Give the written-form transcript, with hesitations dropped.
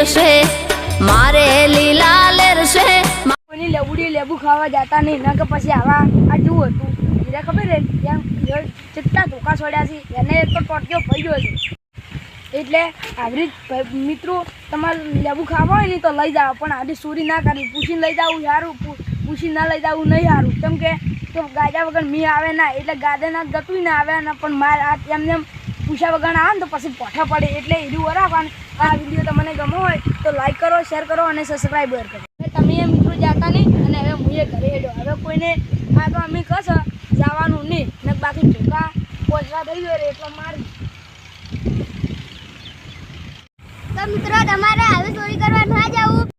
લેરશે મારે લીલા લેરશે કોની લેબુડી લેબુ ખાવા જતા નહીં ના કે પછી આવા આ જેવું હતું એને ખબર છે ત્યાં કેટલા ધોકા છોડ્યા છે એને તો ટોટિયો પડી ગયો છે એટલે આવી મિત્રો તમારે લેબુ ખાવા હોય ને તો લઈ જાઓ પણ આજે ચોરી ના કરવી પૂછીને લઈ જવું સારું પૂછી ના લઈ જવું નહીં સારું કેમ કે તો ગાજા વગર મી આવે ના એટલે ગાદા ગતું ના આવે ને પણ મારે આ એમને પૂછ્યા વગર આવે ને તો પછી પોઠા પડે એટલે એનું રાખવાનું આ વિડીયો તમને ગમો હોય તો લાઈક કરો શેર કરો અને સબસ્ક્રાઈબર કરો તમે એ મિત્રો જતા નહીં અને હવે હું એ ઘરે હેડો હવે કોઈને આ તો અમે કહેશો જવાનું નહીં ને બાકી ધોકા પહોંચવા દઈ દો એટલે મારી તો મિત્રો તમારે આવી ચોરી કરવા ના જવું